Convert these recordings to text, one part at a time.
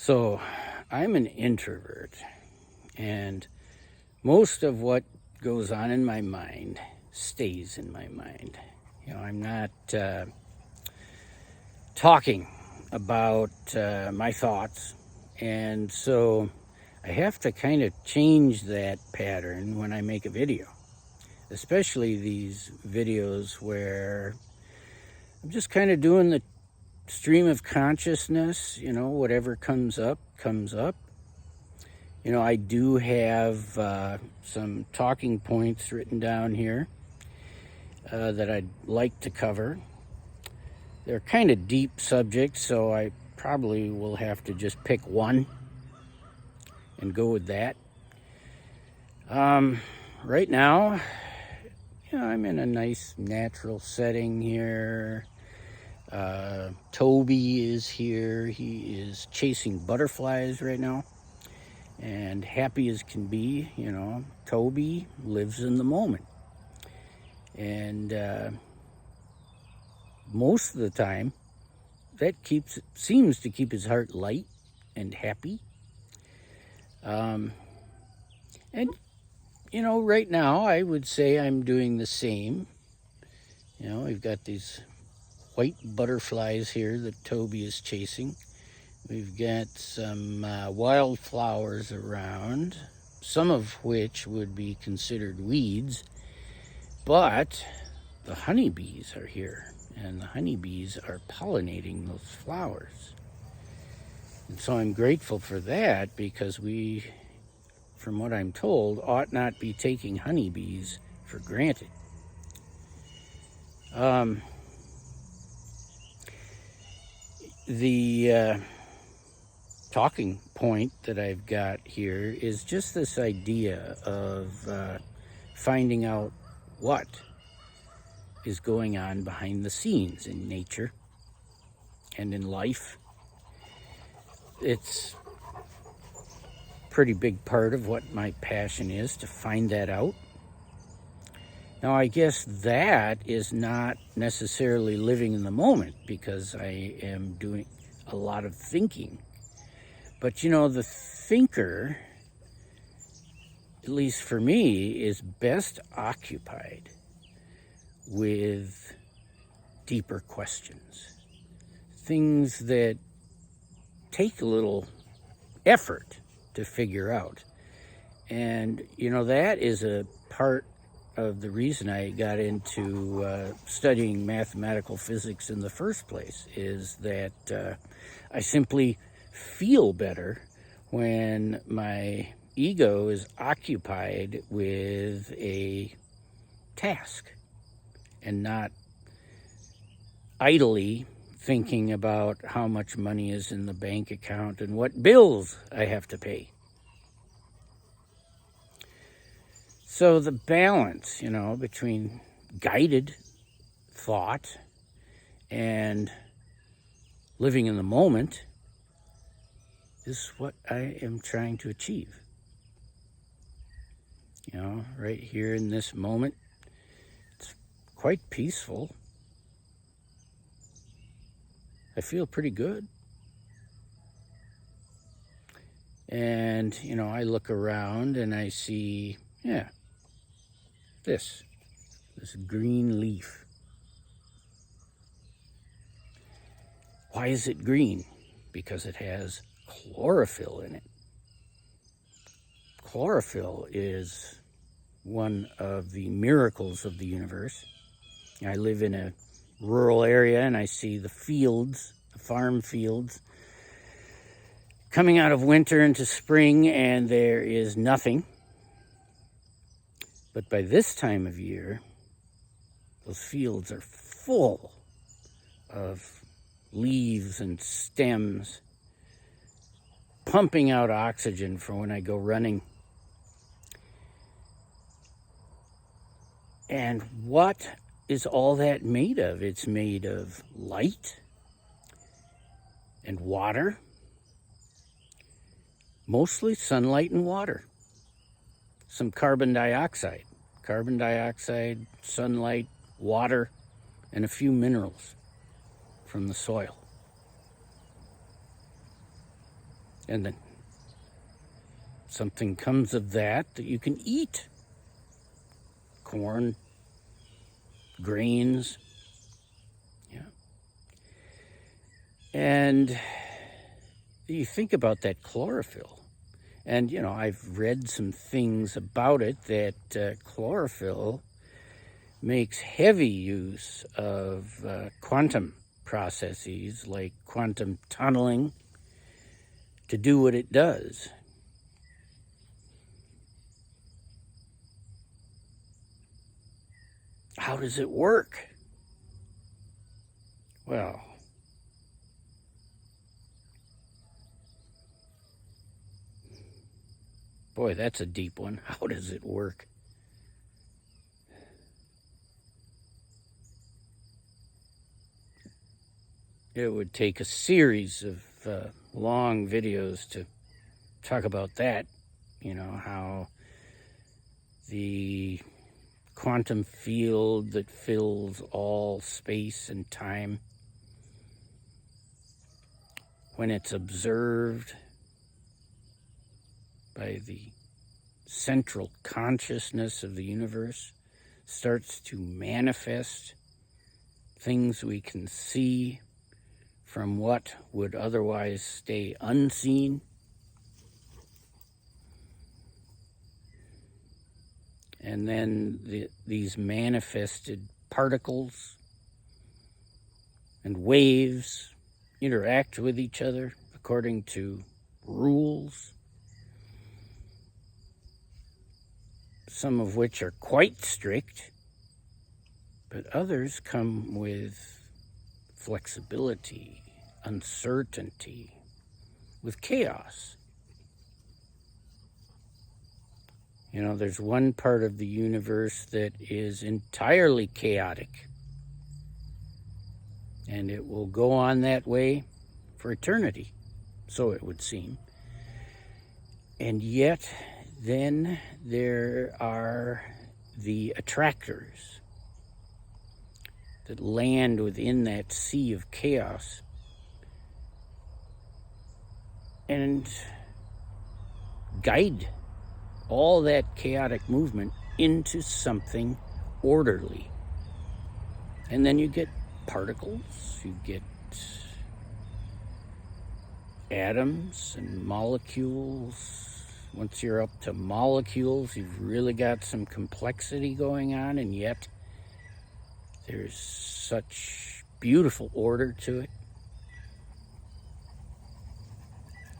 So I'm an introvert, and most of what goes on in my mind stays in my mind. I'm not talking about my thoughts, and so I have to kind of change that pattern when I make a video, especially these videos where I'm just kind of doing the stream of consciousness. Whatever comes up, comes up. I do have some talking points written down here that I'd like to cover. They're kind of deep subjects, so I probably will have to just pick one and go with that. Right now, I'm in a nice natural setting here. Toby is here. He is chasing butterflies right now, and happy as can be. Toby lives in the moment, and most of the time that seems to keep his heart light and happy. And right now I would say I'm doing the same. We've got these white butterflies here that Toby is chasing. We've got some wildflowers around, some of which would be considered weeds, but the honeybees are here, and the honeybees are pollinating those flowers. And so I'm grateful for that, because we, from what I'm told, ought not be taking honeybees for granted. The talking point that I've got here is just this idea of finding out what is going on behind the scenes in nature and in life. It's a pretty big part of what my passion is, to find that out. Now, I guess that is not necessarily living in the moment, because I am doing a lot of thinking. But the thinker, at least for me, is best occupied with deeper questions, things that take a little effort to figure out. And that is a part of the reason I got into studying mathematical physics in the first place, is that I simply feel better when my ego is occupied with a task and not idly thinking about how much money is in the bank account and what bills I have to pay. So the balance, between guided thought and living in the moment is what I am trying to achieve. Right here in this moment, it's quite peaceful. I feel pretty good. And, I look around and I see, this green leaf. Why is it green? Because it has chlorophyll in it. Chlorophyll is one of the miracles of the universe. I live in a rural area, and I see the fields, the farm fields, coming out of winter into spring, and there is nothing. But by this time of year, those fields are full of leaves and stems, pumping out oxygen for when I go running. And what is all that made of? It's made of light and water, mostly sunlight and water, some carbon dioxide, sunlight, water, and a few minerals from the soil. And then something comes of that you can eat. Corn, grains, yeah. And you think about that chlorophyll. And, I've read some things about it that chlorophyll makes heavy use of quantum processes like quantum tunneling to do what it does. How does it work? Well, boy, that's a deep one. How does it work? It would take a series of long videos to talk about that. How the quantum field that fills all space and time, when it's observed by the central consciousness of the universe, starts to manifest things we can see from what would otherwise stay unseen. And then these manifested particles and waves interact with each other according to rules, some of which are quite strict, but others come with flexibility, uncertainty, with chaos. There's one part of the universe that is entirely chaotic, and it will go on that way for eternity, so it would seem. And yet, then there are the attractors that land within that sea of chaos and guide all that chaotic movement into something orderly. And then you get particles, you get atoms and molecules. Once you're up to molecules, you've really got some complexity going on, and yet there's such beautiful order to it.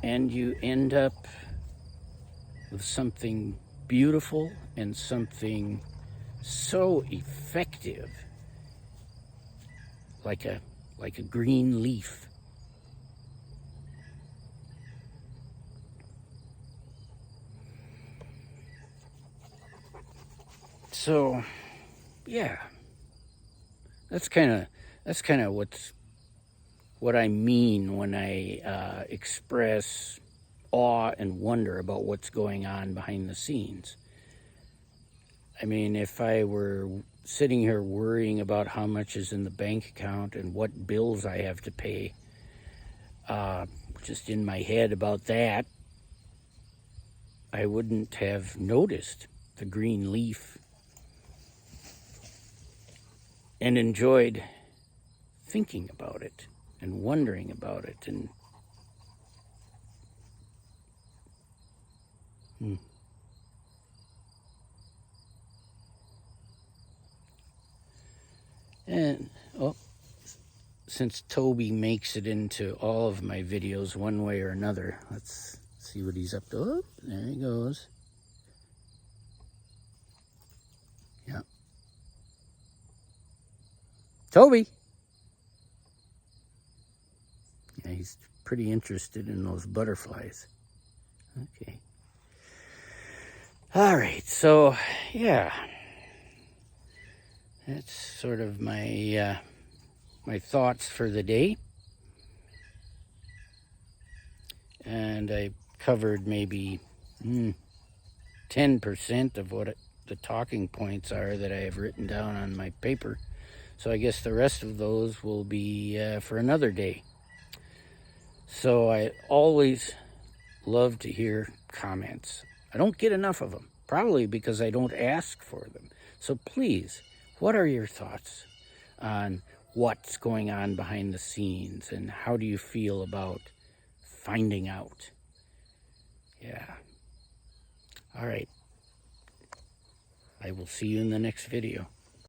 And you end up with something beautiful and something so effective, like a green leaf. So, yeah, that's kind of what I mean when I express awe and wonder about what's going on behind the scenes. I mean, if I were sitting here worrying about how much is in the bank account and what bills I have to pay, just in my head about that, I wouldn't have noticed the green leaf and enjoyed thinking about it and wondering about it. And since Toby makes it into all of my videos one way or another, let's see what he's up to. Oh, there he goes. Yeah. Toby! Yeah, he's pretty interested in those butterflies. Okay. All right, so, yeah. That's sort of my my thoughts for the day. And I covered maybe 10% of what the talking points are that I have written down on my paper. So I guess the rest of those will be for another day. So I always love to hear comments. I don't get enough of them, probably because I don't ask for them. So please, what are your thoughts on what's going on behind the scenes, and how do you feel about finding out? Yeah. All right. I will see you in the next video.